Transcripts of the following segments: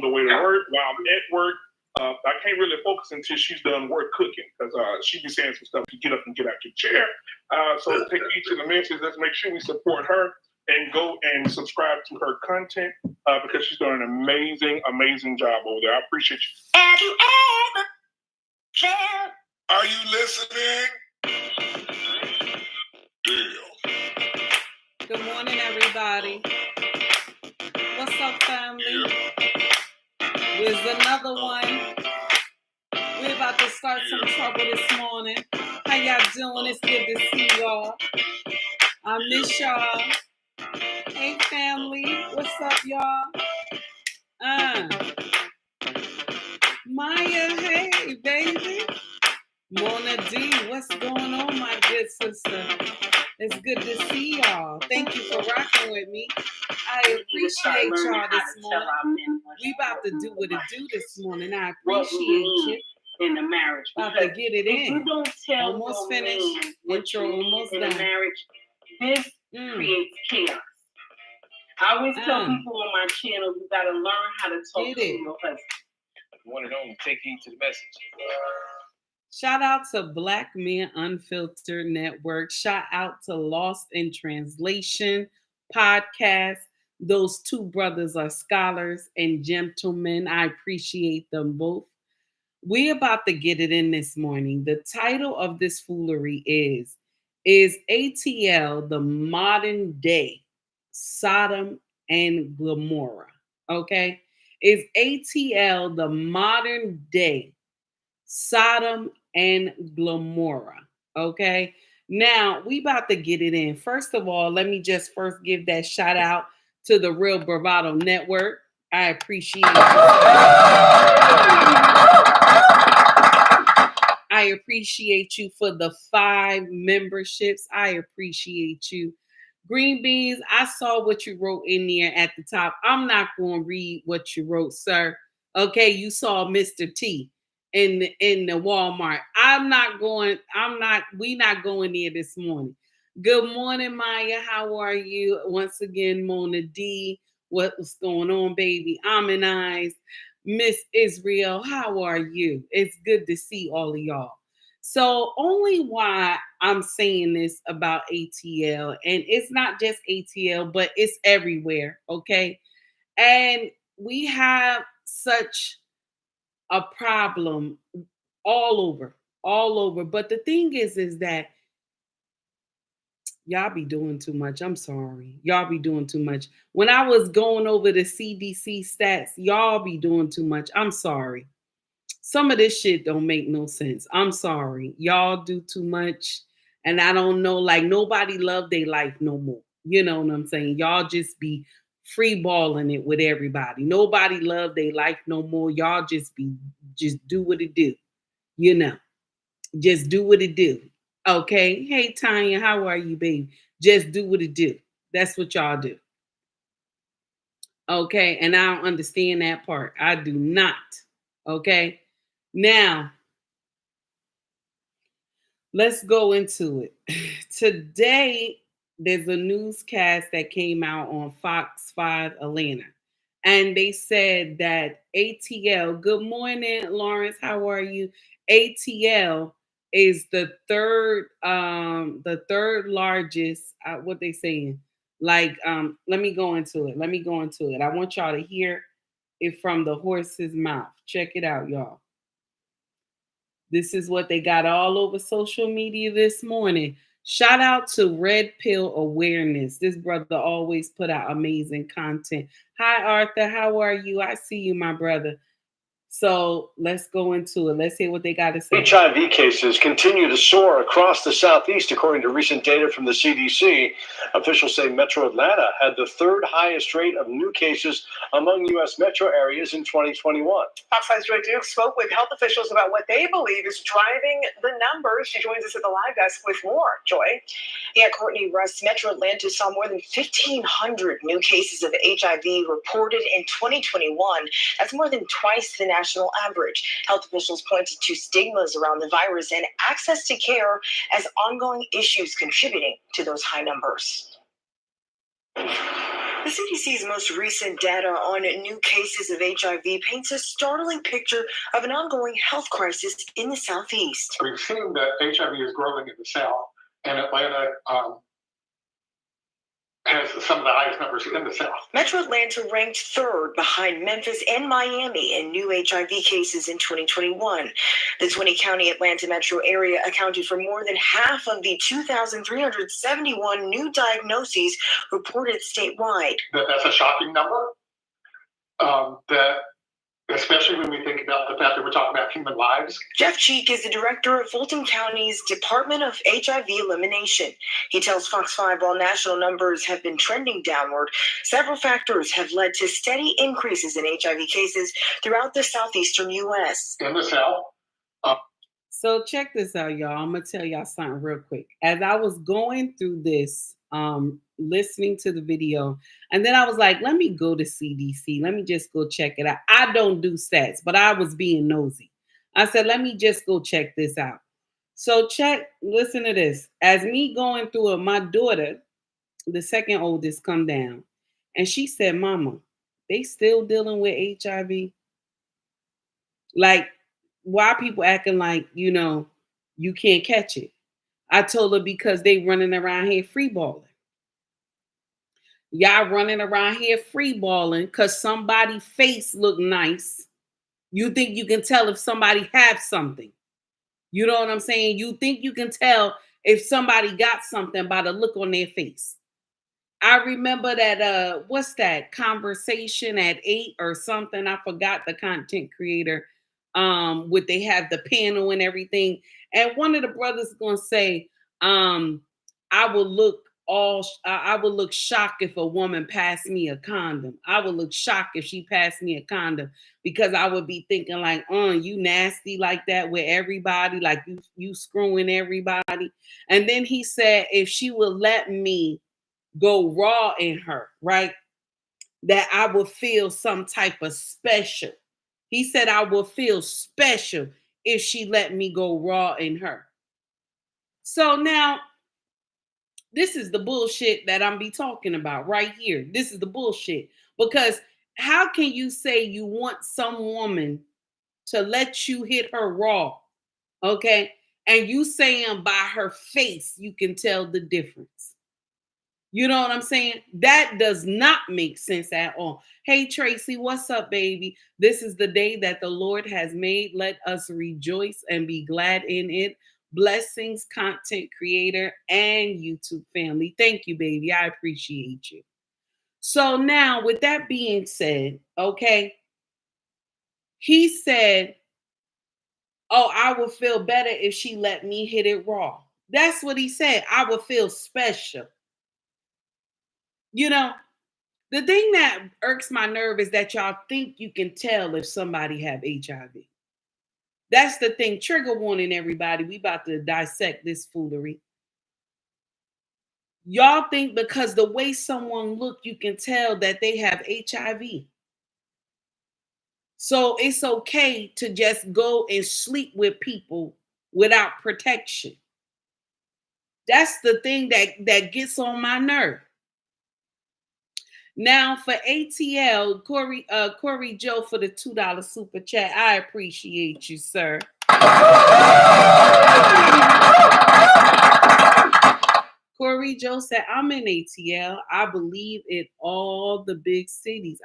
the way to work, while I'm at work. I can't really focus until she's done work cooking because she be saying some stuff to get up and get out your chair. So take each of the messages. Let's make sure we support her and go and subscribe to her content because she's doing an amazing, amazing job over there. I appreciate you. Have you ever felt? Are you listening? Damn. Good morning, everybody. What's up, family? Here's another one. We're about to start some trouble this morning. How y'all doing? It's good to see y'all. I miss y'all. Hey, family. What's up, y'all? Maya, hey, baby. Mona D, what's going on, my good sister? It's good to see y'all. Thank you for rocking with me. I appreciate y'all this morning. We about to do what it do this morning. I appreciate you. In the marriage, about to get it in. You don't tell almost finished. Intro almost in done. A marriage, this creates chaos. I always tell people on my channel, you gotta learn how to talk to your husband. One and only, take heed to the message. Shout out to Black Men Unfiltered Network. Shout out to Lost in Translation podcast. Those two brothers are scholars and gentlemen. I appreciate them both. We're about to get it in this morning. The title of this foolery is ATL the modern day Sodom and Gomorrah? Okay? Is ATL the modern day Sodom and Gomorrah? Okay? Now, we about to get it in. First of all, let me just first give that shout out to the Real Bravado Network. I appreciate I appreciate you for the 5 memberships. I appreciate you. Green Beans, I saw what you wrote in there at the top. I'm not going to read what you wrote, sir. Okay, you saw Mr. T in the Walmart. We not going there this morning. Good morning, Maya. How are you? Once again, Mona D. What's going on, baby? Almond Eyes. Miss Israel, how are you? It's good to see all of y'all. So only why I'm saying this about ATL, and it's not just ATL, but it's everywhere, okay? And we have such a problem all over. But the thing is that y'all be doing too much. I'm sorry. Y'all be doing too much. When I was going over the CDC stats, y'all be doing too much. I'm sorry. Some of this shit don't make no sense. I'm sorry. Y'all do too much. And I don't know, like nobody love their life no more. You know what I'm saying? Y'all just be free balling it with everybody. Nobody love their life no more. Y'all just do what it do. You know, just do what it do. Okay. Hey, Tanya, how are you, baby? Just do what it do. That's what y'all do. Okay. And I don't understand that part. I do not. Okay. Now, let's go into it. Today, there's a newscast that came out on Fox 5 Atlanta. And they said that ATL, good morning, Lawrence, how are you? ATL is the third largest, what they saying? Like, let me go into it. I want y'all to hear it from the horse's mouth. Check it out, y'all. This is what they got all over social media this morning. Shout out to Red Pill Awareness. This brother always put out amazing content. Hi, Arthur. How are you? I see you, my brother. So let's go into it. Let's hear what they got to say. HIV cases continue to soar across the Southeast, according to recent data from the CDC. Officials say Metro Atlanta had the 3rd highest rate of new cases among U.S. metro areas in 2021. Fox 5's Joy Duke spoke with health officials about what they believe is driving the numbers. She joins us at the live desk with more. Joy. Yeah, Courtney Russ, Metro Atlanta saw more than 1,500 new cases of HIV reported in 2021. That's more than twice the national average. Health officials pointed to stigmas around the virus and access to care as ongoing issues contributing to those high numbers. The CDC's most recent data on new cases of HIV paints a startling picture of an ongoing health crisis in the Southeast. We've seen that HIV is growing in the South, and Atlanta has some of the highest numbers in the South. Metro Atlanta ranked third behind Memphis and Miami in new HIV cases in 2021. The 20-county Atlanta metro area accounted for more than half of the 2,371 new diagnoses reported statewide. That's a shocking number. Especially when we think about the fact that we're talking about human lives. Jeff Cheek is the director of Fulton County's Department of HIV Elimination. He tells Fox 5 while national numbers have been trending downward, several factors have led to steady increases in HIV cases throughout the southeastern U.S. In the South. So check this out, y'all. I'm going to tell y'all something real quick. As I was going through this, listening to the video, and then I was like, let me go to CDC. Let me just go check it out. I don't do stats, but I was being nosy. I said, let me just go check this out. So listen to this. As me going through it, my daughter, the second oldest, come down, and she said, Mama, they still dealing with HIV? Like, why people acting like, you can't catch it? I told her because they running around here free balling. Y'all running around here free balling because somebody's face look nice. You think you can tell if somebody have something. You know what I'm saying? You think you can tell if somebody got something by the look on their face. I remember that, what's that, Conversation at 8 or something. I forgot the content creator. Would they have the panel and everything? And one of the brothers gonna say, I would look shocked if a woman passed me a condom. I would look shocked if she passed me a condom, because I would be thinking like, you nasty like that with everybody, like you screwing everybody. And then he said, if she would let me go raw in her, right, that I would feel some type of special. He said I will feel special if she let me go raw in her. So now, this is the bullshit that I'm be talking about right here. This is the bullshit. Because how can you say you want some woman to let you hit her raw, okay? And you saying by her face you can tell the difference. You know what I'm saying? That does not make sense at all. Hey, Tracy, what's up, baby? This is the day that the Lord has made. Let us rejoice and be glad in it. Blessings, content creator and YouTube family. Thank you, baby. I appreciate you. So now, with that being said, okay, he said, I would feel better if she let me hit it raw. That's what he said. I would feel special. The thing that irks my nerve is that y'all think you can tell if somebody have HIV. That's the thing. Trigger warning, everybody. We about to dissect this foolery. Y'all think because the way someone look, you can tell that they have HIV. So it's okay to just go and sleep with people without protection. That's the thing that gets on my nerve. Now for ATL, Corey Joe for the $2 super chat. I appreciate you, sir. Corey Joe said, I'm in ATL. I believe it's all the big cities.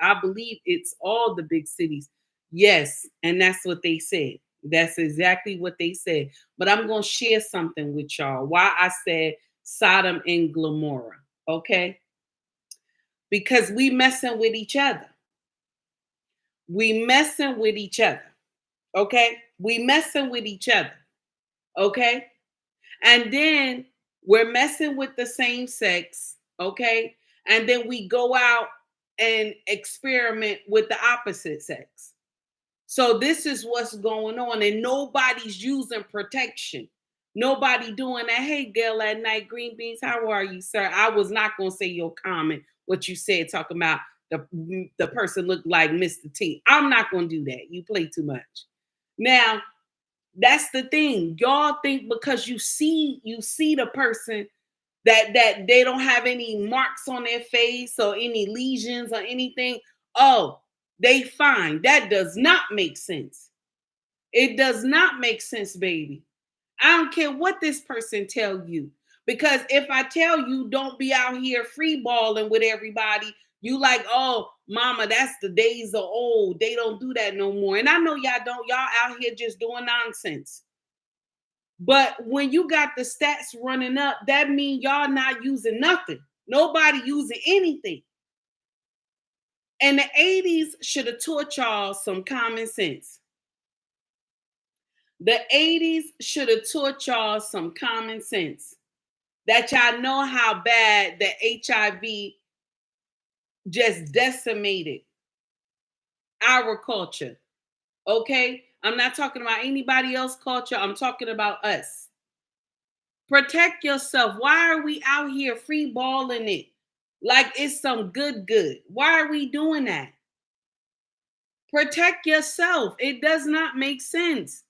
Yes, and that's what they said. That's exactly what they said. But I'm going to share something with y'all. Why I said Sodom and Gomorrah, okay? Because we messing with each other. Okay? We messing with each other. Okay? And then we're messing with the same sex. Okay? And then we go out and experiment with the opposite sex. So this is what's going on, and nobody's using protection. Nobody doing that. Hey, Gail at night, green beans, how are you, sir? I was not going to say your comment, what you said, talking about the person looked like Mr. T. I'm not going to do that. You play too much. Now, that's the thing. Y'all think because you see the person that they don't have any marks on their face or any lesions or anything. Oh, they fine. That does not make sense. It does not make sense, baby. I don't care what this person tell you. Because if I tell you don't be out here free balling with everybody, you like, oh, mama, that's the days are old. They don't do that no more. And I know y'all don't. Y'all out here just doing nonsense. But when you got the stats running up, that means y'all not using nothing. Nobody using anything. And the 80s should have taught y'all some common sense. The 80s should have taught y'all some common sense. That y'all know how bad the HIV just decimated our culture. Okay? I'm not talking about anybody else's culture. I'm talking about us. Protect yourself. Why are we out here free balling it like it's some good? Why are we doing that? Protect yourself. It does not make sense.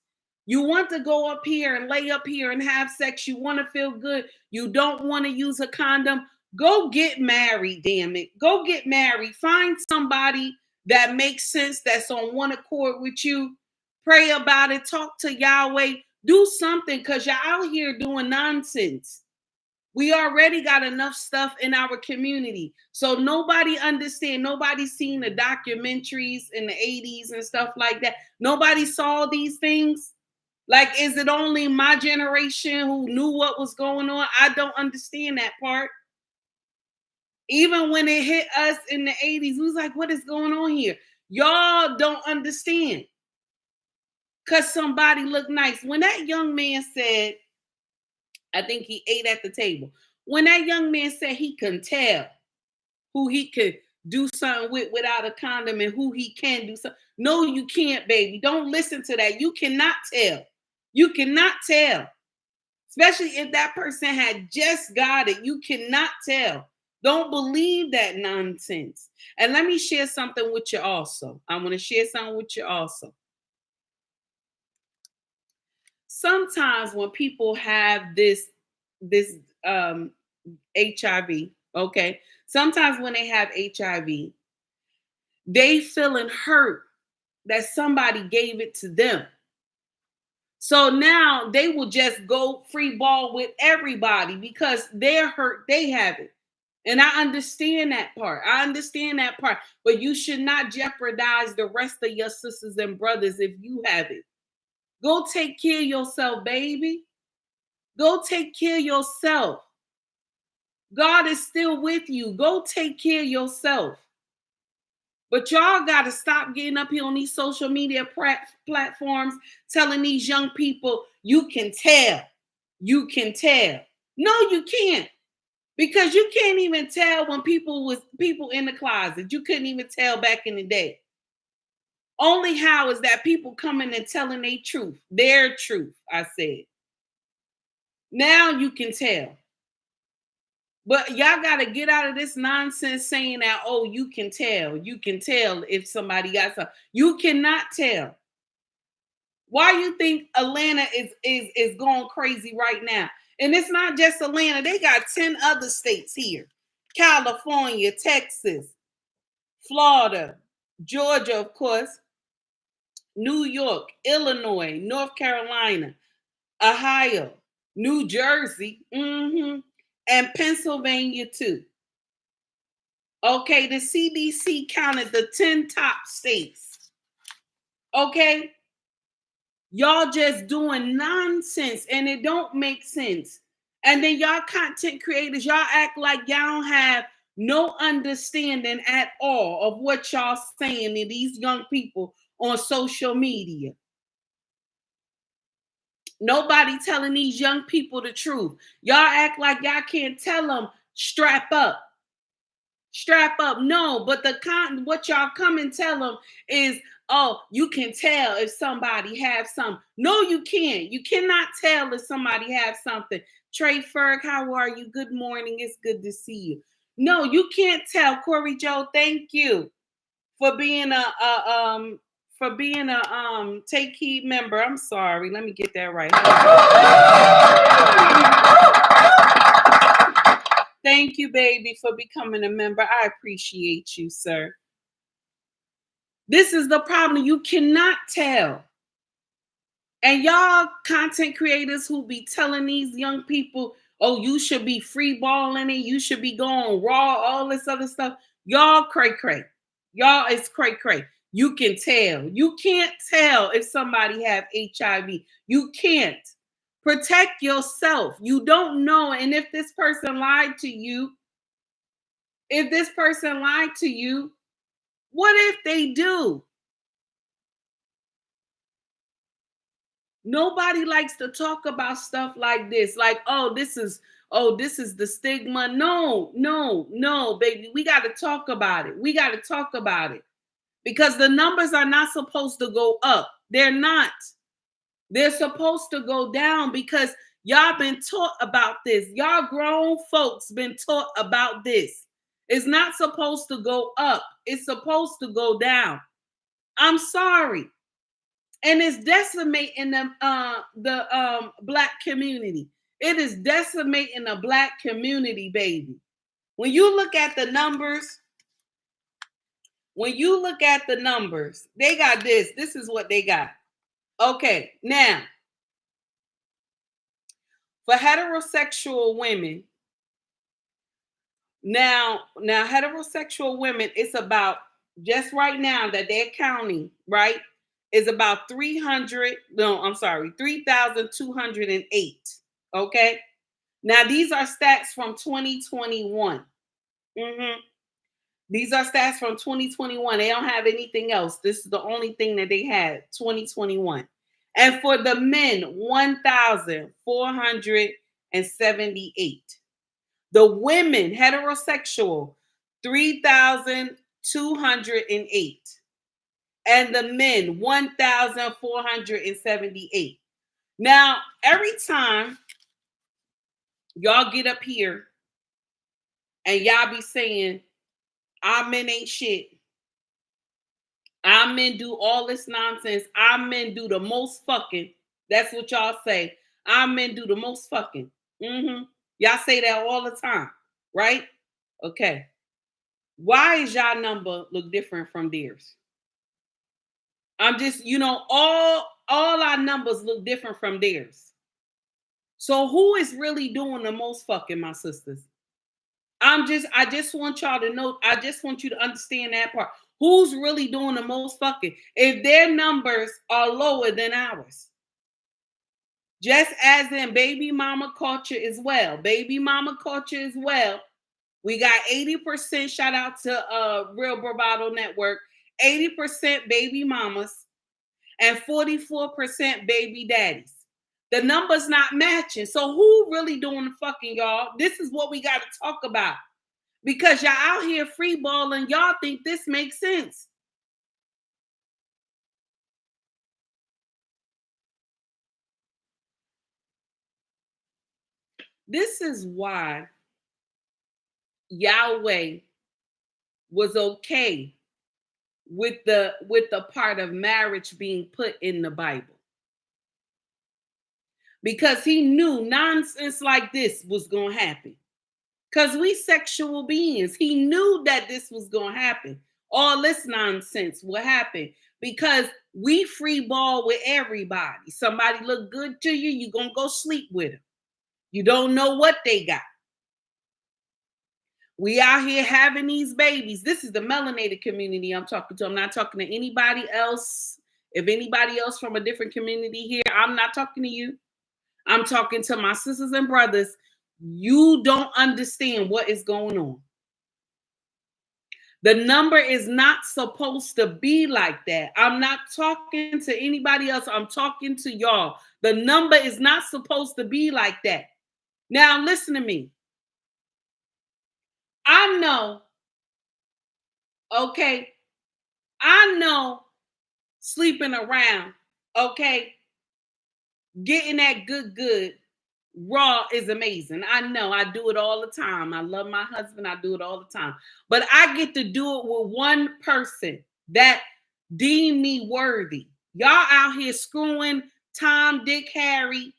You want to go up here and lay up here and have sex. You want to feel good. You don't want to use a condom. Go get married, damn it. Go get married. Find somebody that makes sense, that's on one accord with you. Pray about it. Talk to Yahweh. Do something, because you're out here doing nonsense. We already got enough stuff in our community. So nobody understand. Nobody seen the documentaries in the 80s and stuff like that. Nobody saw these things. Like, is it only my generation who knew what was going on? I don't understand that part. Even when it hit us in the 80s, we was like, what is going on here? Y'all don't understand. Because somebody looked nice. When that young man said, I think he ate at the table. When that young man said he can tell who he could do something with without a condom and who he can do something. No, you can't, baby. Don't listen to that. You cannot tell. You cannot tell. Especially if that person had just got it. You cannot tell. Don't believe that nonsense. And let me share something with you also. I want to share something with you also. Sometimes when people have this HIV, okay, sometimes when they have HIV, they feeling hurt that somebody gave it to them. So now they will just go free ball with everybody because they're hurt, they have it. And I understand that part. But you should not jeopardize the rest of your sisters and brothers if you have it. Go take care of yourself, baby. Go take care of yourself. God is still with you. Go take care of yourself. But y'all got to stop getting up here on these social media platforms telling these young people, you can tell. You can tell. No, you can't. Because you can't even tell when people in the closet. You couldn't even tell back in the day. Only how is that people coming and telling their truth, I said. Now you can tell. But y'all got to get out of this nonsense saying that, oh, you can tell. You can tell if somebody got something. You cannot tell. Why you think Atlanta is going crazy right now? And it's not just Atlanta. They got 10 other states here. California, Texas, Florida, Georgia, of course, New York, Illinois, North Carolina, Ohio, New Jersey, and Pennsylvania too. Okay, the CDC counted the 10 top states. Okay? Y'all just doing nonsense and it don't make sense. And then y'all content creators, y'all act like y'all don't have no understanding at all of what y'all saying to these young people on social media. Nobody telling these young people the truth. Y'all act like y'all can't tell them strap up. Strap up. No, but what y'all come and tell them is, oh, you can tell if somebody have something. No, you can't. You cannot tell if somebody have something. Trey Ferg, how are you? Good morning. It's good to see you. No, you can't tell. Corey Joe, thank you for being a Take Heed member. I'm sorry. Let me get that right. Thank you, baby, for becoming a member. I appreciate you, sir. This is the problem. You cannot tell. And y'all content creators who be telling these young people, oh, you should be free balling it, you should be going raw, all this other stuff. Y'all cray. Y'all is cray. You can tell. You can't tell if somebody have HIV. You can't. Protect yourself. You don't know. And if this person lied to you, what if they do? Nobody likes to talk about stuff like this. Like, this is the stigma. No, baby. We got to talk about it. Because the numbers are not supposed to go up. They're not. They're supposed to go down because y'all been taught about this. Y'all grown folks been taught about this. It's not supposed to go up. It's supposed to go down. I'm sorry. And it's decimating the Black community. It is decimating the Black community, baby. When you look at the numbers, they got this. This is what they got. Okay, now, for heterosexual women, now heterosexual women, it's about, just right now that they're counting, right, is about 3,208. Okay. Now these are stats from 2021. These are stats from 2021. They don't have anything else. This is the only thing that they had, 2021. And for the men, 1,478. The women, heterosexual, 3,208. And the men, 1,478. Now, every time y'all get up here and y'all be saying, our men ain't shit. Our men do all this nonsense. Our men do the most fucking. That's what y'all say. Our men do the most fucking. Y'all say that all the time, right? Okay. Why is y'all number look different from theirs? I'm just, all our numbers look different from theirs. So who is really doing the most fucking, my sisters? I just want y'all to know, I just want you to understand that part. Who's really doing the most fucking? If their numbers are lower than ours. Just as in baby mama culture as well. Baby mama culture as well. We got 80%, shout out to Real Bravado Network, 80% baby mamas and 44% baby daddies. The numbers not matching. So who really doing the fucking, y'all? This is what we got to talk about. Because y'all out here free balling, y'all think this makes sense. This is why Yahweh was okay with the part of marriage being put in the Bible. Because he knew nonsense like this was going to happen. Because we sexual beings. He knew that this was going to happen. All this nonsense will happen. Because we free ball with everybody. Somebody look good to you, you're going to go sleep with them. You don't know what they got. We out here having these babies. This is the melanated community I'm talking to. I'm not talking to anybody else. If anybody else from a different community here, I'm not talking to you. I'm talking to my sisters and brothers. You don't understand what is going on. The number is not supposed to be like that. I'm not talking to anybody else. I'm talking to y'all. The number is not supposed to be like that. Now, listen to me. I know, okay, I know sleeping around, okay, getting that good raw is amazing. I know, I do it all the time. I love my husband. I do it all the time. But I get to do it with one person that deem me worthy. Y'all out here screwing Tom, Dick, Harry,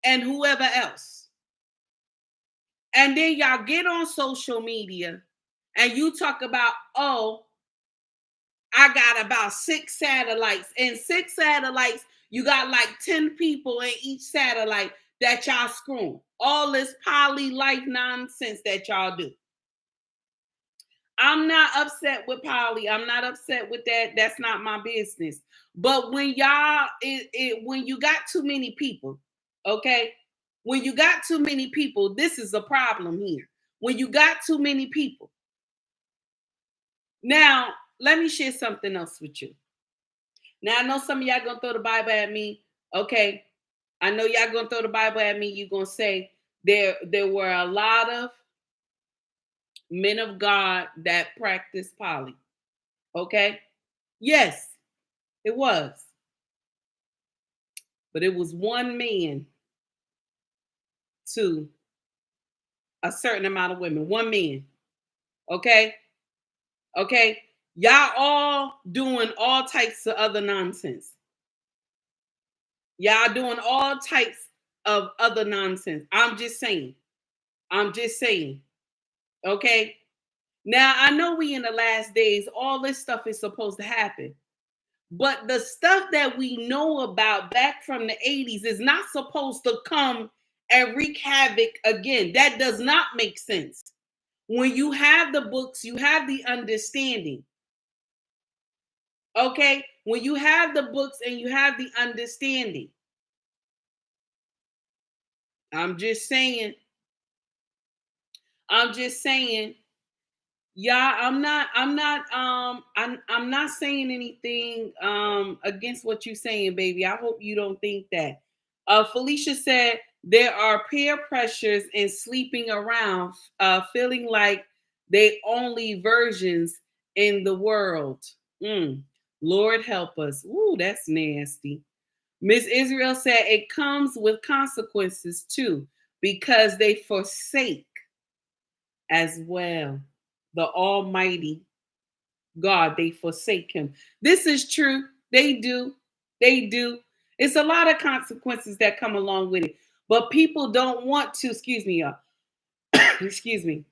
and whoever else. And then y'all get on social media and you talk about, oh, I got about 6 satellites. And 6 satellites, you got like 10 people in each satellite that y'all screwing. All this poly life nonsense that y'all do. I'm not upset with poly. I'm not upset with that. That's not my business. But when y'all, when you got too many people, okay? When you got too many people, this is a problem here. When you got too many people. Now, let me share something else with you. Now, I know some of y'all gonna throw the Bible at me. Okay, I know y'all gonna throw the Bible at me. You're gonna say there were a lot of men of God that practiced poly. Okay, yes, it was. But it was one man to a certain amount of women. One man. Okay? Okay? Y'all all doing all types of other nonsense. Y'all doing all types of other nonsense. I'm just saying. Okay? Now, I know we in the last days, all this stuff is supposed to happen. But the stuff that we know about back from the 80s is not supposed to come and wreak havoc again. That does not make sense. When you have the books, you have the understanding. Okay? When you have the books and you have the understanding. I'm just saying. Yeah, I'm not saying anything against what you're saying, baby. I hope you don't think that. Felicia said there are peer pressures and sleeping around, feeling like they only versions in the world. Lord help us. Ooh, that's nasty. Miss Israel said it comes with consequences too, because they forsake as well the Almighty God. They forsake him. This is true. They do. It's a lot of consequences that come along with it. But people don't want to, excuse me, y'all. Excuse me.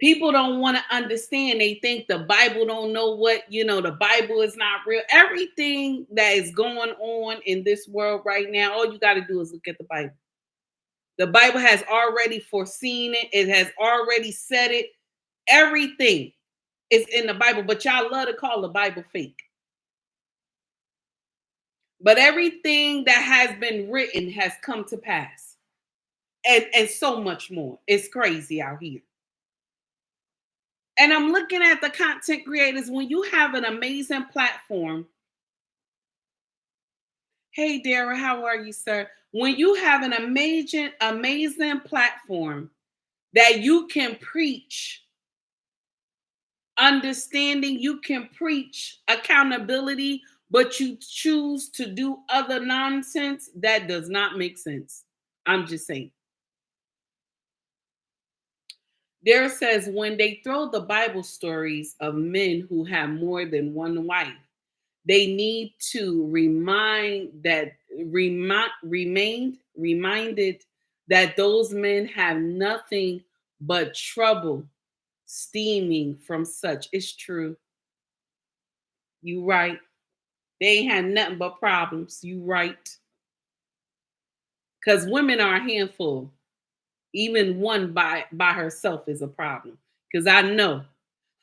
People don't want to understand. They think the Bible don't know what, the Bible is not real. Everything that is going on in this world right now, all you got to do is look at the Bible. The Bible has already foreseen it. It has already said it. Everything is in the Bible, but y'all love to call the Bible fake. But everything that has been written has come to pass. And so much more. It's crazy out here. And I'm looking at the content creators. When you have an amazing platform. Hey, Dara, how are you, sir? When you have an amazing platform that you can preach understanding, you can preach accountability, but you choose to do other nonsense, that does not make sense. I'm just saying. Dara says when they throw the Bible stories of men who have more than one wife, they need to remain reminded that those men have nothing but trouble stemming from such. It's true. You right. They ain't had nothing but problems. You right. Because women are a handful. Even one by herself is a problem. Because I know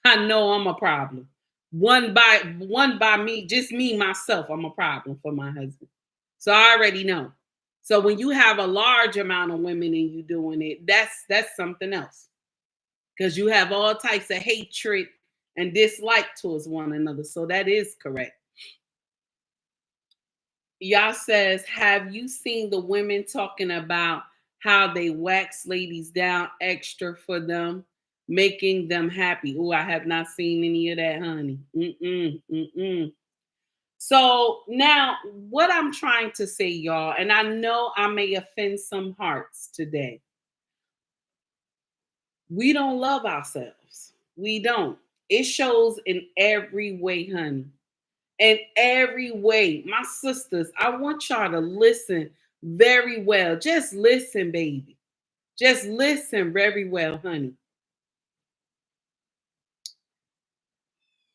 I'm a problem. One by me, just me, myself, I'm a problem for my husband. So I already know. So when you have a large amount of women and you doing it, that's something else. Because you have all types of hatred and dislike towards one another. So that is correct. Y'all says, have you seen the women talking about how they wax ladies down extra for them, making them happy? Oh, I have not seen any of that, honey. So now what I'm trying to say, y'all, and I know I may offend some hearts today. We don't love ourselves. We don't. It shows in every way, honey. In every way. My sisters, I want y'all to listen very well. Just listen, baby. Just listen very well, honey.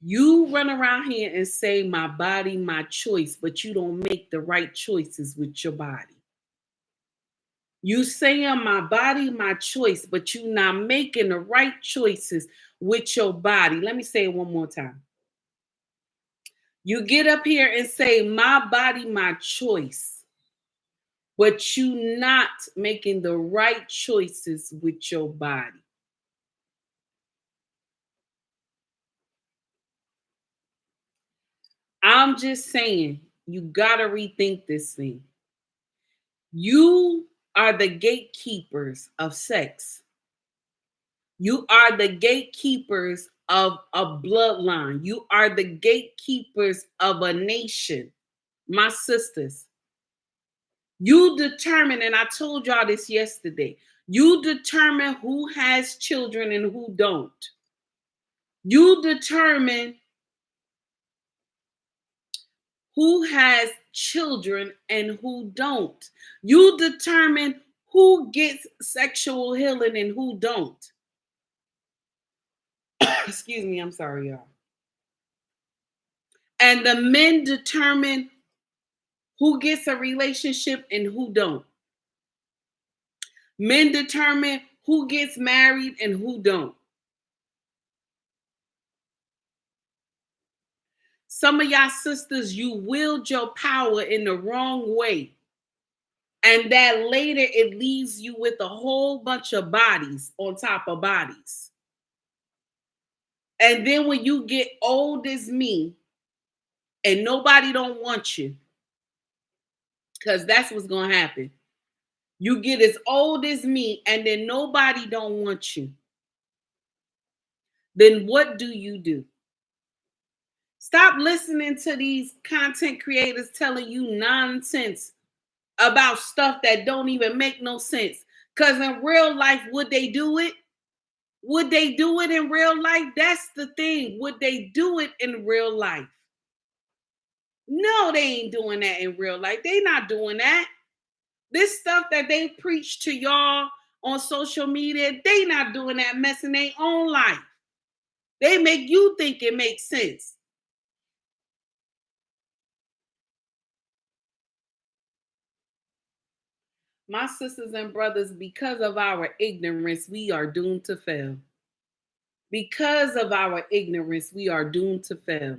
You run around here and say, my body, my choice, but you don't make the right choices with your body. You saying my body, my choice, but you not making the right choices with your body. Let me say it one more time. You get up here and say, my body, my choice, but you not making the right choices with your body. I'm just saying, you got to rethink this thing. You are the gatekeepers of sex. You are the gatekeepers of a bloodline. You are the gatekeepers of a nation. My sisters, you determine, and I told y'all this yesterday, you determine who has children and who don't. You determine who has children and who don't. You determine who gets sexual healing and who don't. Excuse me, I'm sorry, y'all. And the men determine who gets a relationship and who don't. Men determine who gets married and who don't. Some of y'all sisters, you wield your power in the wrong way. And that later it leaves you with a whole bunch of bodies on top of bodies. And then when you get old as me and nobody don't want you, because that's what's going to happen. You get as old as me and then nobody don't want you. Then what do? Stop listening to these content creators telling you nonsense about stuff that don't even make no sense. Because in real life, would they do it? Would they do it in real life? That's the thing. Would they do it in real life? No, they ain't doing that in real life. They not doing that. This stuff that they preach to y'all on social media, they not doing that mess in their own life. They make you think it makes sense. My sisters and brothers, because of our ignorance, we are doomed to fail. Because of our ignorance, we are doomed to fail.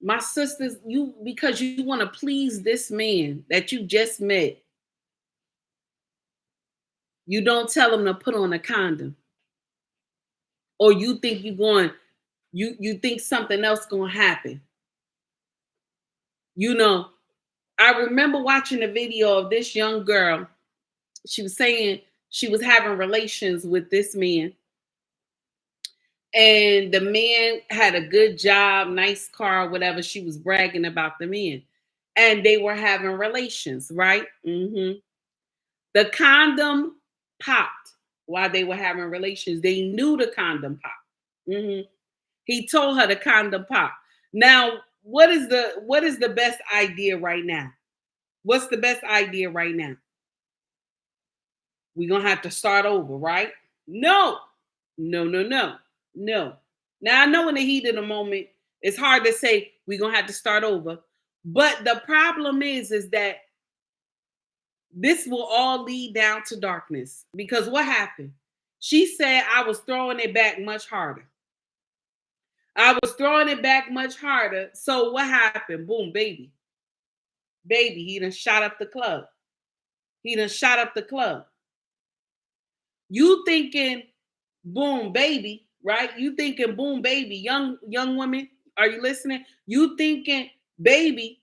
My sisters, because you want to please this man that you just met, you don't tell him to put on a condom. Or you think you think something else gonna happen. You know, I remember watching a video of this young girl. She was saying she was having relations with this man. And the man had a good job, nice car, whatever. She was bragging about the man. And they were having relations, right? Mm-hmm. The condom popped while they were having relations. They knew the condom popped. Mm-hmm. He told her the condom popped. Now, what is the best idea right now? What's the best idea right now? We're going to have to start over, right? No. Now, I know in the heat of the moment, it's hard to say we're going to have to start over. But the problem is that this will all lead down to darkness. Because what happened? She said, I was throwing it back much harder. I was throwing it back much harder. So what happened? Boom, baby. Baby, he done shot up the club. You thinking, boom, baby, right? You thinking, boom, baby, young women, are you listening? You thinking, baby,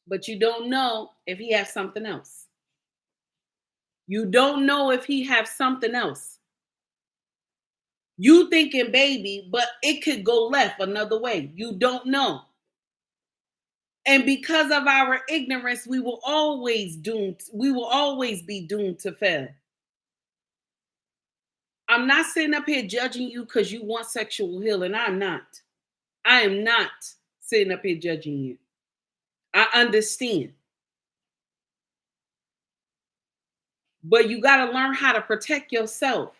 but you don't know if he has something else. You don't know if he has something else. You thinking, baby, but it could go left another way. You don't know. And because of our ignorance, we will always be doomed to fail. I'm not sitting up here judging you because you want sexual healing. I'm not. I am not sitting up here judging you. I understand. but you got to learn how to protect yourself.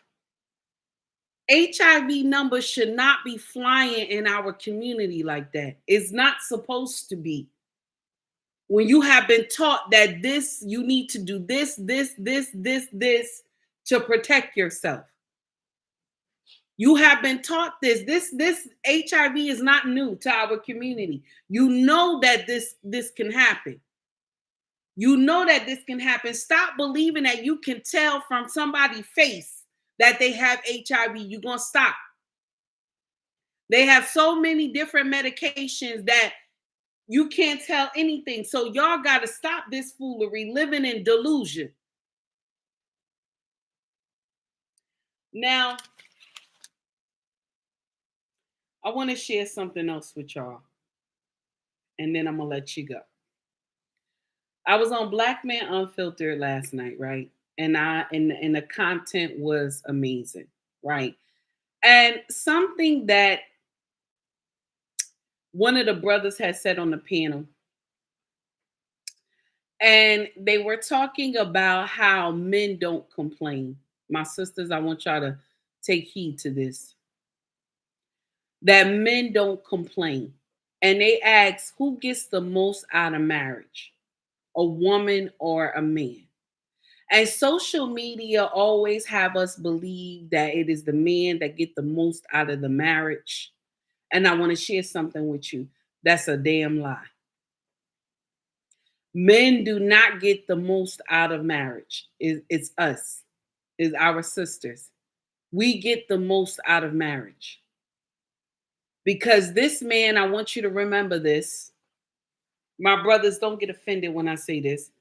HIV numbers should not be flying in our community like that. It's not supposed to be. When you have been taught that this, you need to do this to protect yourself. You have been taught this. This HIV is not new to our community. You know that this can happen. You know that this can happen. Stop believing that you can tell from somebody's face that they have HIV. You're going to stop. They have so many different medications that you can't tell anything. So y'all got to stop this foolery, living in delusion. Now, I want to share something else with y'all, and then I'm going to let you go. I was on Black Men Unfiltered last night, right? And the content was amazing, right? And something that one of the brothers had said on the panel, and they were talking about how men don't complain. My sisters, I want y'all to take heed to this. That men don't complain. And they ask, who gets the most out of marriage? A woman or a man? And social media always have us believe that it is the man that get the most out of the marriage. And I want to share something with you. That's a damn lie. Men do not get the most out of marriage. It's us. It's our sisters. We get the most out of marriage. Because this man, I want you to remember this. My brothers, don't get offended when I say this.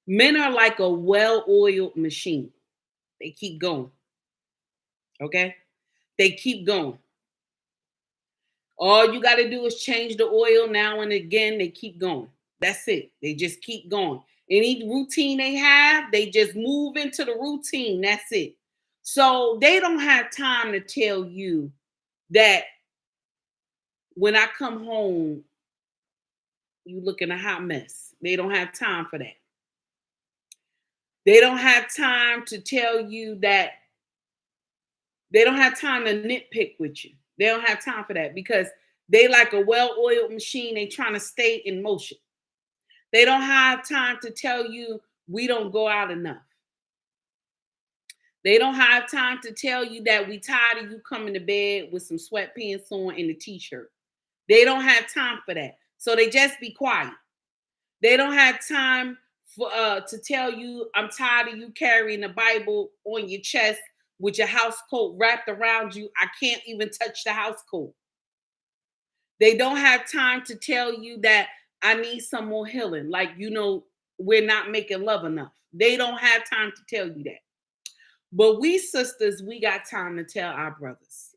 Men are like a well-oiled machine. They keep going. Okay? They keep going. All you got to do is change the oil now and again. They keep going. That's it. They just keep going. Any routine they have, they just move into the routine. That's it. So they don't have time to tell you that when I come home, you look in a hot mess. They don't have time for that. They don't have time to tell you that. They don't have time to nitpick with you. They don't have time for that because they like a well-oiled machine. They trying to stay in motion. They don't have time to tell you we don't go out enough. They don't have time to tell you that we tired of you coming to bed with some sweatpants on and a t-shirt. They don't have time for that. So they just be quiet. They don't have time for to tell you I'm tired of you carrying the Bible on your chest with your house coat wrapped around you. I can't even touch the house coat. They don't have time to tell you that I need some more healing. Like, we're not making love enough. They don't have time to tell you that. But we sisters, we got time to tell our brothers.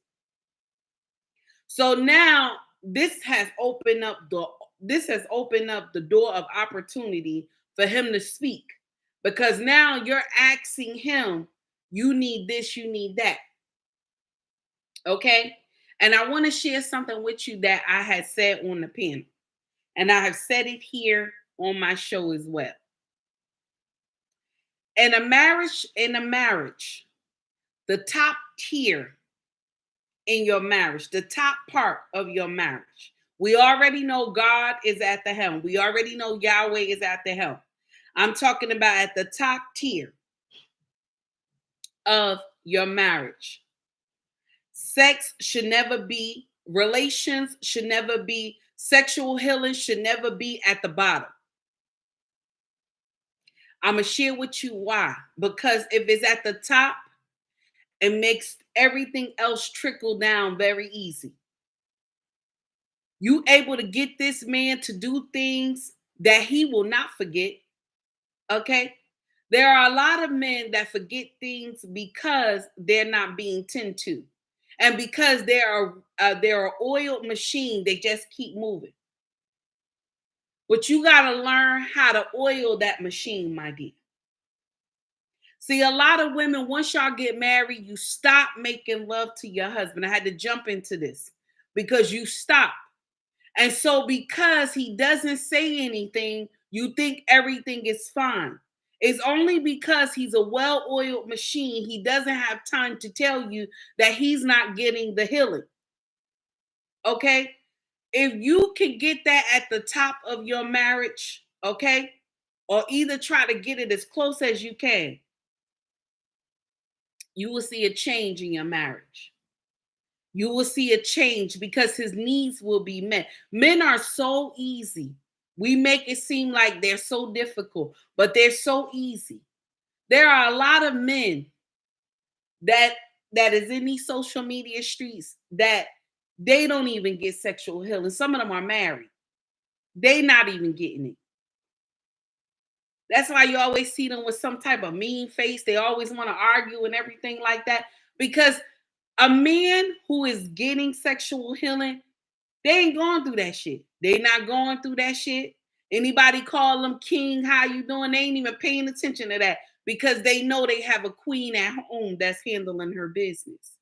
So now this has opened up the door of opportunity for him to speak. Because now you're asking him, you need this, you need that. Okay? And I want to share something with you that I had said on the panel. And I have said it here on my show as well. In a marriage, the top tier in your marriage, the top part of your marriage, we already know God is at the helm. We already know Yahweh is at the helm. I'm talking about at the top tier of your marriage. Sex should never be, relations should never be, sexual healing should never be at the bottom. I'm going to share with you why. Because if it's at the top, it makes everything else trickle down very easy. You able to get this man to do things that he will not forget. Okay? There are a lot of men that forget things because they're not being tended to. And because they're oiled machine, they just keep moving. But you got to learn how to oil that machine, my dear. See, a lot of women, once y'all get married, you stop making love to your husband. I had to jump into this because you stop. And so because he doesn't say anything, you think everything is fine. It's only because he's a well-oiled machine, he doesn't have time to tell you that he's not getting the healing. Okay? If you can get that at the top of your marriage, okay, or either try to get it as close as you can, you will see a change in your marriage. You will see a change because his needs will be met. Men are so easy. We make it seem like they're so difficult, but they're so easy. There are a lot of men that is in these social media streets that they don't even get sexual healing. Some of them are married. They not even getting it. That's why you always see them with some type of mean face. They always want to argue and everything like that. Because a man who is getting sexual healing, they ain't going through that shit. They not going through that shit. Anybody call them king, how you doing? They ain't even paying attention to that because they know they have a queen at home that's handling her business.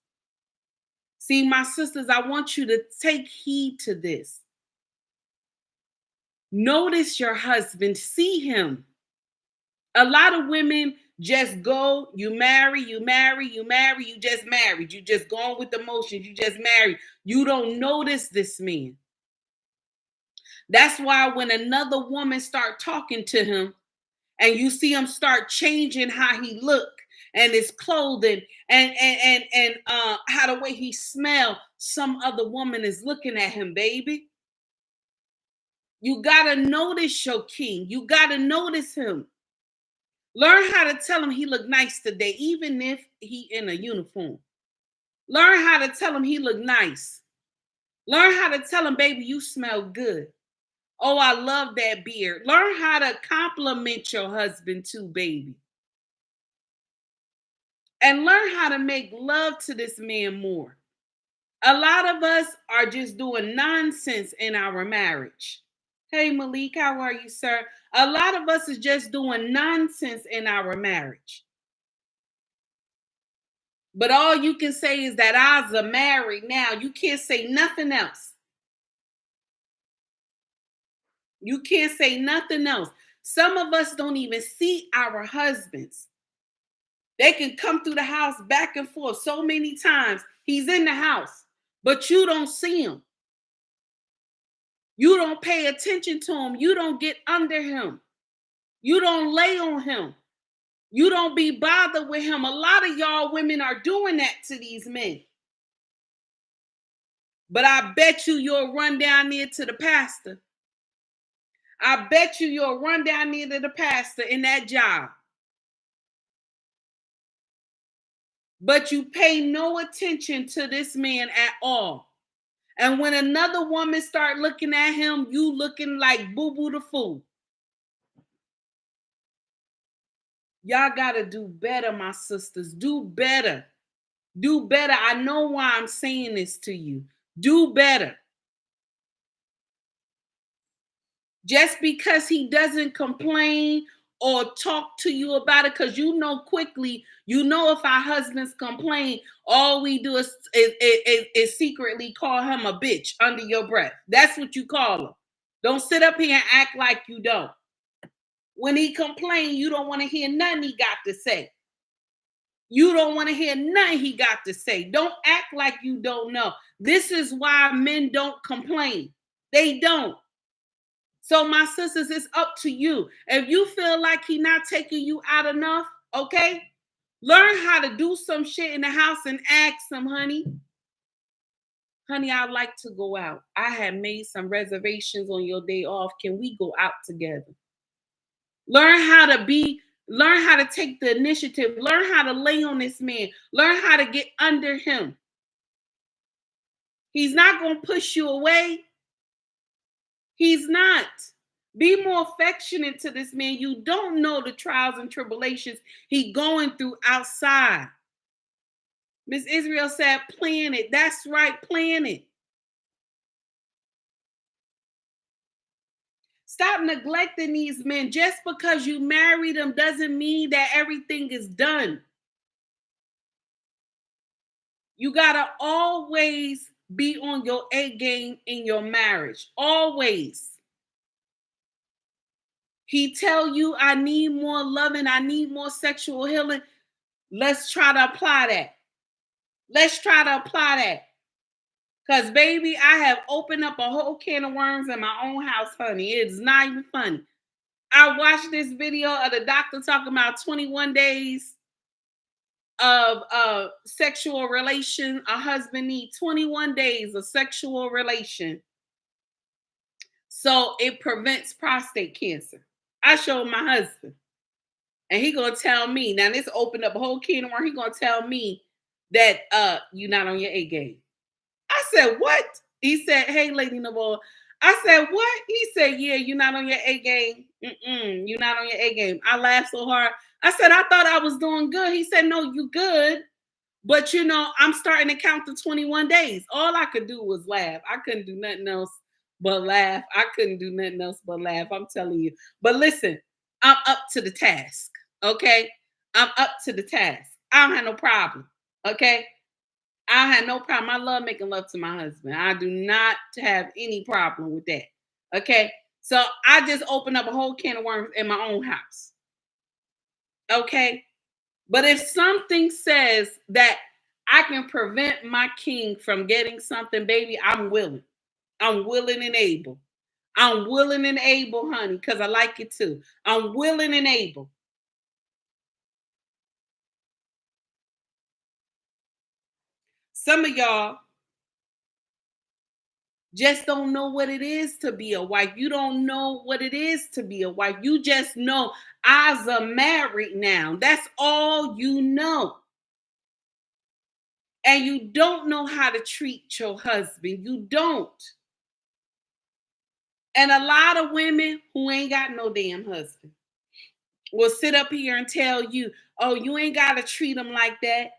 See, my sisters, I want you to take heed to this. Notice your husband, see him. A lot of women just go, you marry, you just married. You just going with the motions, you just married. You don't notice this man. That's why when another woman start talking to him and you see him start changing how he look and his clothing and how the way he smell, some other woman is looking at him, baby. You got to notice your king. You got to notice him. Learn how to tell him he look nice today, even if he in a uniform. Learn how to tell him he look nice. Learn how to tell him, baby, you smell good. Oh, I love that beard. Learn how to compliment your husband too, baby. And learn how to make love to this man more. A lot of us are just doing nonsense in our marriage. Hey, Malik, how are you, sir? A lot of us is just doing nonsense in our marriage. But all you can say is that I's married now. You can't say nothing else. You can't say nothing else. Some of us don't even see our husbands. They can come through the house back and forth so many times. He's in the house, but you don't see him. You don't pay attention to him. You don't get under him. You don't lay on him. You don't be bothered with him. A lot of y'all women are doing that to these men. But I bet you'll run down there to the pastor. I bet you'll run down there to the pastor in that job. But you pay no attention to this man at all. And when another woman start looking at him, you looking like boo-boo the fool. Y'all got to do better, my sisters. Do better. Do better. I know why I'm saying this to you. Do better. Just because he doesn't complain or talk to you about it, because you know quickly, you know if our husbands complain, all we do is secretly call him a bitch under your breath. That's what you call him. Don't sit up here and act like you don't. When he complains, you don't want to hear nothing he got to say. You don't want to hear nothing he got to say. Don't act like you don't know. This is why men don't complain. They don't. So my sisters, it's up to you. If you feel like he's not taking you out enough, okay? Learn how to do some shit in the house and ask him, honey. Honey, I'd like to go out. I had made some reservations on your day off. Can we go out together? Learn how to take the initiative. Learn how to lay on this man. Learn how to get under him. He's not going to push you away. He's not. Be more affectionate to this man. You don't know the trials and tribulations he's going through outside. Miss Israel said, plan it. That's right, plan it. Stop neglecting these men. Just because you married them doesn't mean that everything is done. You got to always be on your A game in your marriage. Always. He tell you, I need more loving, I need more sexual healing. Let's try to apply that. Let's try to apply that. Because, baby, I have opened up a whole can of worms in my own house, honey. It's not even funny. I watched this video of the doctor talking about 21 days of sexual relation. A husband needs 21 days of sexual relation. So it prevents prostate cancer. I showed my husband. And he gonna tell me, now this opened up a whole can of worms. He gonna tell me that you're not on your A game. I said, what? He said, hey, Lady Navarre. I said, what? He said, yeah, you're not on your A game. You're not on your A game. I laughed so hard. I said, I thought I was doing good. He said, no, you good. But, you know, I'm starting to count to 21 days. All I could do was laugh. I couldn't do nothing else but laugh. I couldn't do nothing else but laugh. I'm telling you. But listen, I'm up to the task. Okay? I'm up to the task. I don't have no problem. Okay? I had no problem. I love making love to my husband. I do not have any problem with that. Okay. So I just opened up a whole can of worms in my own house. Okay. But if something says that I can prevent my king from getting something, baby, I'm willing. I'm willing and able. I'm willing and able, honey, because I like it too. I'm willing and able. Some of y'all just don't know what it is to be a wife. You don't know what it is to be a wife. You just know I's are married now. That's all you know. And you don't know how to treat your husband. You don't. And a lot of women who ain't got no damn husband will sit up here and tell you, oh, you ain't got to treat him like that.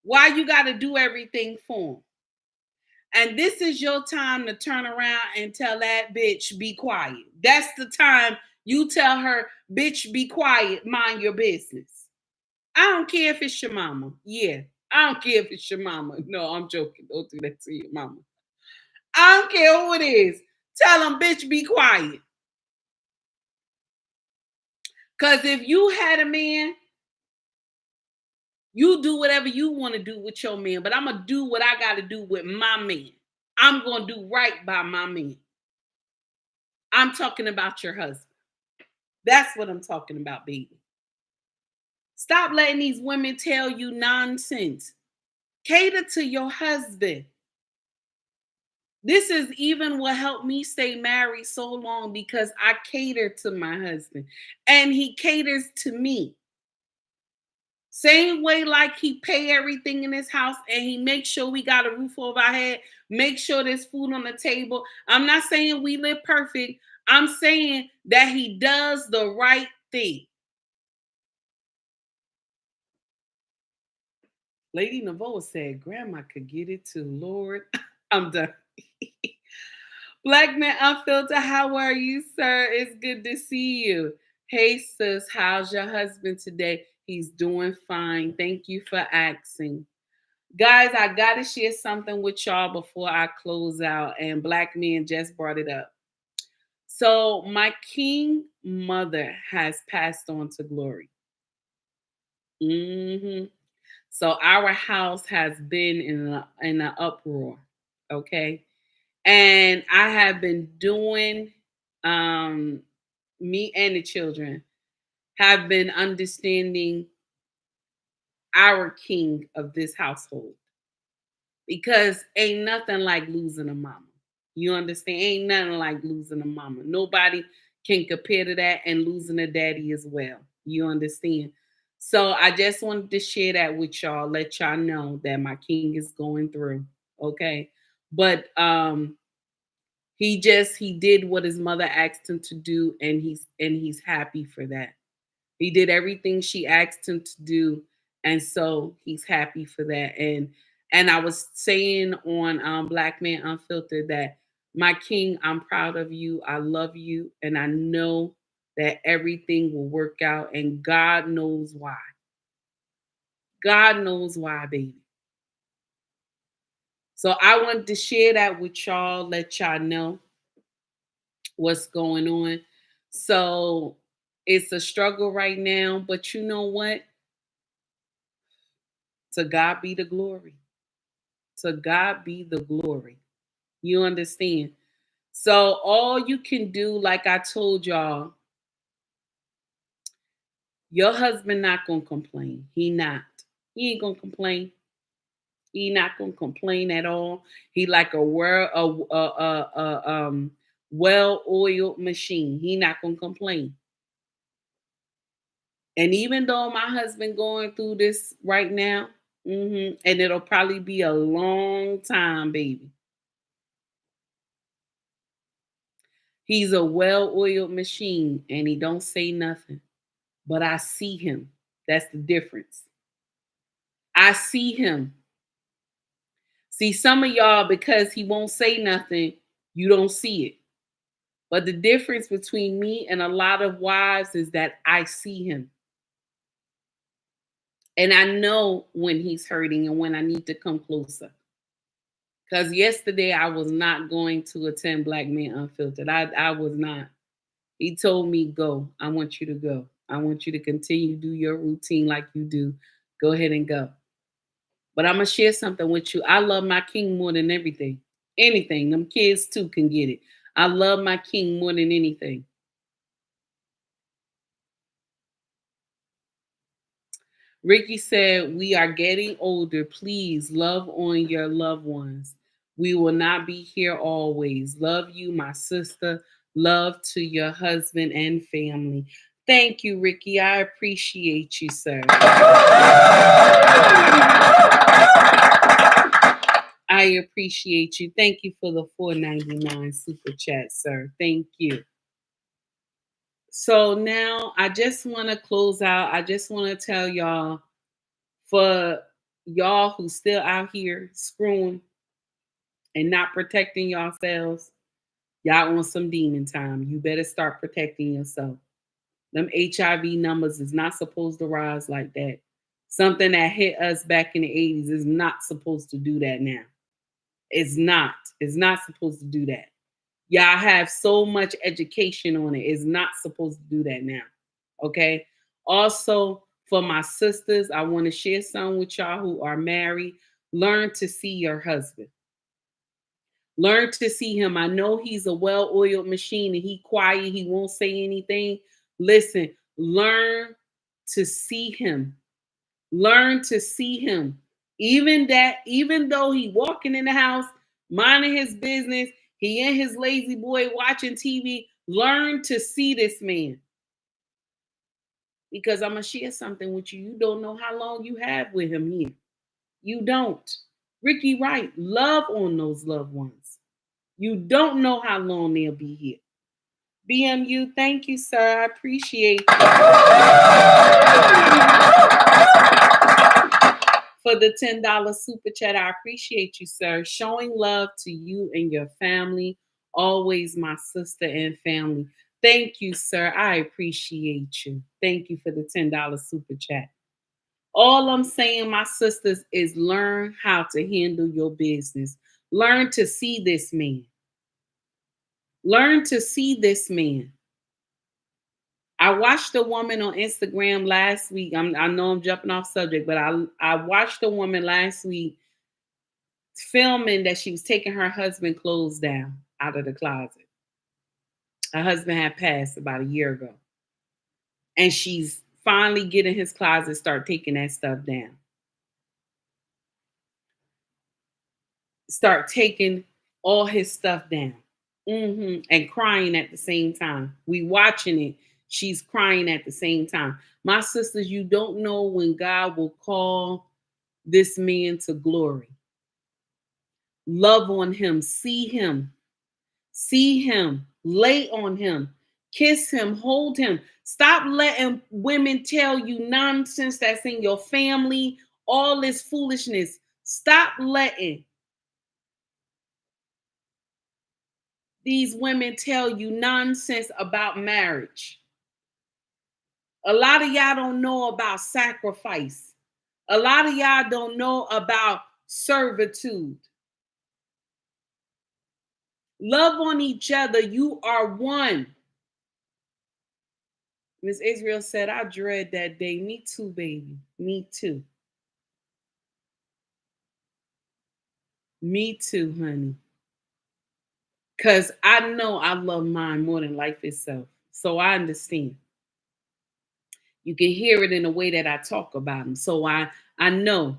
Why you got to do everything for him? And this is your time to turn around and tell that bitch, be quiet. That's the time you tell her, bitch, be quiet, mind your business. I don't care if it's your mama. Yeah, I don't care if it's your mama. No, I'm joking. Don't do that to your mama. I don't care who it is. Tell them, bitch, be quiet. Because if you had a man, you do whatever you want to do with your man, but I'm going to do what I got to do with my man. I'm going to do right by my man. I'm talking about your husband. That's what I'm talking about, baby. Stop letting these women tell you nonsense. Cater to your husband. This is even what helped me stay married so long, because I cater to my husband and he caters to me. Same way like he pay everything in his house and he makes sure we got a roof over our head, make sure there's food on the table. I'm not saying we live perfect. I'm saying that he does the right thing. Lady Navarre said, Grandma could get it too. Lord, I'm done. Black Man Unfiltered, how are you, sir? It's good to see you. Hey, sis, how's your husband today? He's doing fine. Thank you for asking. Guys, I got to share something with y'all before I close out, and Black Men just brought it up. So my king mother has passed on to glory. So our house has been in an uproar, okay? And I have been doing, me and the children have been understanding our king of this household, because ain't nothing like losing a mama. You understand? Ain't nothing like losing a mama. Nobody can compare to that, and losing a daddy as well. You understand? So I just wanted to share that with y'all, let y'all know that my king is going through. Okay. But he did what his mother asked him to do, and he's happy for that. He did everything she asked him to do, and so he's happy for that. And I was saying on Black Man Unfiltered that, my king, I'm proud of you. I love you, and I know that everything will work out, and God knows why. God knows why, baby. So I wanted to share that with y'all, let y'all know what's going on. So it's a struggle right now, but you know what? To God be the glory. To God be the glory. You understand? So all you can do, like I told y'all, your husband not gonna complain. He not. He ain't gonna complain. He not gonna complain at all. He like a well-oiled machine. He not gonna complain. And even though my husband going through this right now, and it'll probably be a long time, baby. He's a well-oiled machine and he don't say nothing. But I see him. That's the difference. I see him. See, some of y'all, because he won't say nothing, you don't see it. But the difference between me and a lot of wives is that I see him. And I know when he's hurting and when I need to come closer. Because yesterday I was not going to attend Black Men Unfiltered. I was not. He told me, go. I want you to go. I want you to continue to do your routine like you do. Go ahead and go. But I'm going to share something with you. I love my king more than everything. Anything. Them kids too can get it. I love my king more than anything. Ricky said, we are getting older. Please love on your loved ones. We will not be here always. Love you, my sister. Love to your husband and family. Thank you, Ricky. I appreciate you, sir. I appreciate you. Thank you for the $4.99 super chat, sir. Thank you. So now I just want to close out. I just want to tell y'all, for y'all who still out here screwing and not protecting yourselves, y'all on some demon time. You better start protecting yourself. Them HIV numbers is not supposed to rise like that. Something that hit us back in the 80s is not supposed to do that now. It's not. It's not supposed to do that. Y'all have so much education on it. It's not supposed to do that now. Okay? Also, for my sisters, I want to share some with y'all who are married. Learn to see your husband. Learn to see him. I know he's a well-oiled machine and he quiet. He won't say anything. Listen, learn to see him. Learn to see him. Even though he walking in the house, minding his business, he in his lazy boy watching TV, learn to see this man. Because I'm going to share something with you. You don't know how long you have with him here. You don't. Ricky Wright, love on those loved ones. You don't know how long they'll be here. BMU, thank you, sir. I appreciate you. For the $10 super chat, I appreciate you, sir. Showing love to you and your family. Always my sister and family. Thank you, sir. I appreciate you. Thank you for the $10 super chat. All I'm saying, my sisters, is learn how to handle your business. Learn to see this man. Learn to see this man. I watched a woman on Instagram last week. I know I'm jumping off subject, but I watched a woman last week filming that she was taking her husband's clothes down out of the closet. Her husband had passed about a year ago. And she's finally getting his closet, start taking that stuff down. Start taking all his stuff down. And crying at the same time. We watching it. She's crying at the same time. My sisters, you don't know when God will call this man to glory. Love on him. See him. See him. Lay on him. Kiss him. Hold him. Stop letting women tell you nonsense that's in your family. All this foolishness. Stop letting these women tell you nonsense about marriage. A lot of y'all don't know about sacrifice. A lot of y'all don't know about servitude. Love on each other. You are one. Miss Israel said, I dread that day. Me too, baby. Me too. Me too, honey. Because I know I love mine more than life itself. So I understand. You can hear it in the way that I talk about them. So I know.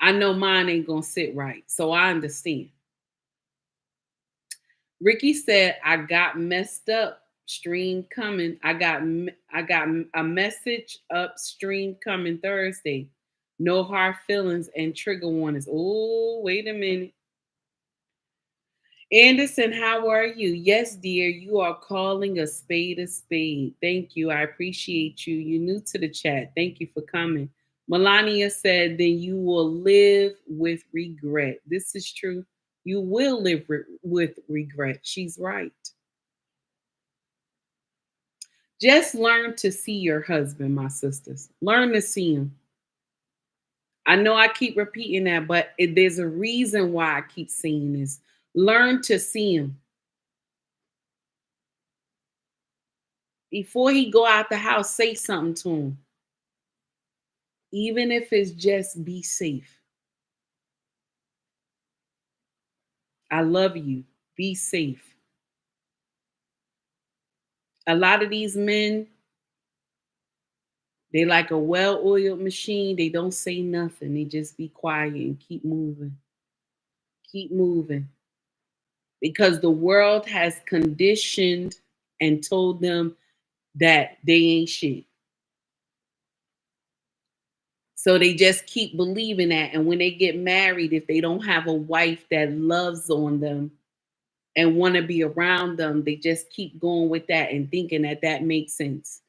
I know mine ain't going to sit right. So I understand. Ricky said, I got messed up. Stream coming. I got a message upstream coming Thursday. No hard feelings and trigger warnings. Oh, wait a minute. Anderson, how are you? Yes, dear, you are calling a spade a spade. Thank you. I appreciate you. You're new to the chat. Thank you for coming. Melania said, then you will live with regret. This is true. You will live with regret. She's right. Just learn to see your husband, my sisters. Learn to see him. I know I keep repeating that, but there's a reason why I keep saying this. Learn to see him. Before he go out the house, say something to him. Even if it's just be safe. I love you. Be safe. A lot of these men, they like a well-oiled machine. They don't say nothing. They just be quiet and keep moving. Keep moving. Because the world has conditioned and told them that they ain't shit. So they just keep believing that. And when they get married, if they don't have a wife that loves on them and want to be around them, they just keep going with that and thinking that that makes sense.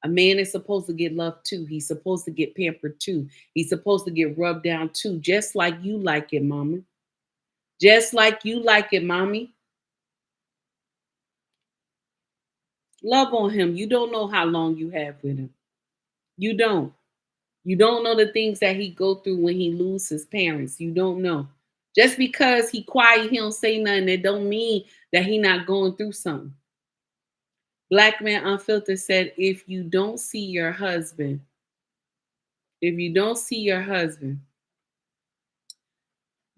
A man is supposed to get loved too. He's supposed to get pampered too. He's supposed to get rubbed down too, just like you like it, mama. Just like you like it, mommy. Love on him. You don't know how long you have with him. You don't. You don't know the things that he go through when he loses his parents. You don't know. Just because he quiet, he don't say nothing, it don't mean that he not going through something. Black Man Unfiltered said, if you don't see your husband,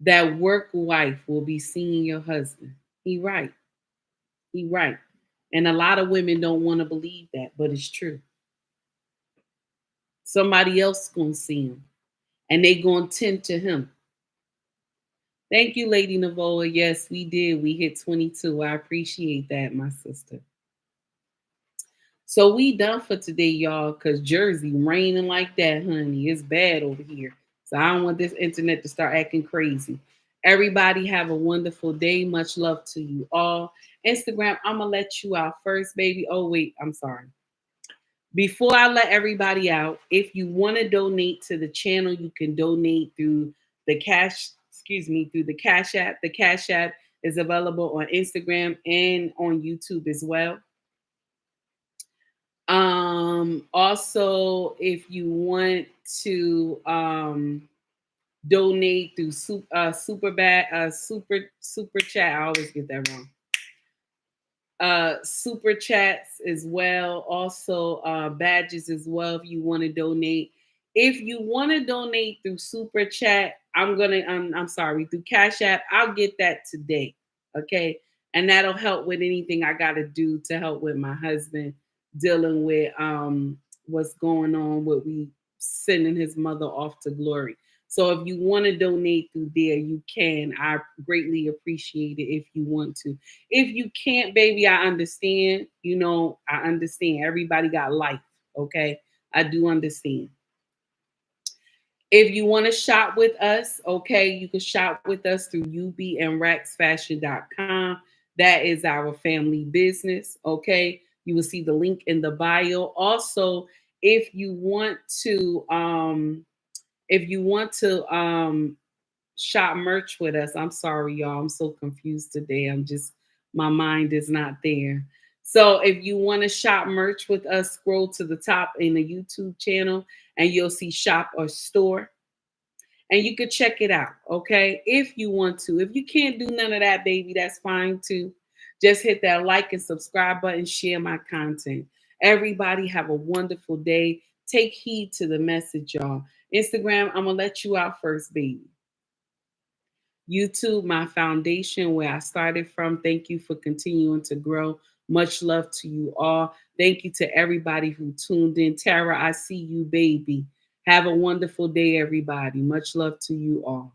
that work wife will be seeing your husband. He right. He right. And a lot of women don't want to believe that, but it's true. Somebody else gonna see him. And they gonna tend to him. Thank you, Lady Navola. Yes, we did. We hit 22. I appreciate that, my sister. So we done for today, y'all, because Jersey raining like that, honey. It's bad over here. So I don't want this internet to start acting crazy. Everybody have a wonderful day. Much love to you all. Instagram, I'm going to let you out first, baby. Oh, wait, I'm sorry. Before I let everybody out, if you want to donate to the channel, you can donate through the through the Cash App. The Cash App is available on Instagram and on YouTube as well. Also, if you want to donate through super chat, I always get that wrong. Super chats as well, also badges as well if you want to donate. If you want to donate through super chat, I'm sorry, through Cash App, I'll get that today. Okay. And that'll help with anything I gotta do to help with my husband dealing with what's going on with we sending his mother off to glory. So if you want to donate through there, you can. I greatly appreciate it if you want to. If you can't, baby, I understand. You know, I understand. Everybody got life, okay? I do understand. If you want to shop with us, okay, you can shop with us through ubandrexfashion.com. That is our family business, okay? You will see the link in the bio. Also, if you want to shop merch with us, I'm sorry, y'all. I'm so confused today. My mind is not there. So if you want to shop merch with us, scroll to the top in the YouTube channel and you'll see shop or store. And you could check it out, okay? If you want to. If you can't do none of that, baby, that's fine too. Just hit that like and subscribe button, share my content. Everybody have a wonderful day. Take heed to the message, y'all. Instagram, I'm going to let you out first, baby. YouTube, my foundation, where I started from. Thank you for continuing to grow. Much love to you all. Thank you to everybody who tuned in. Tara, I see you, baby. Have a wonderful day, everybody. Much love to you all.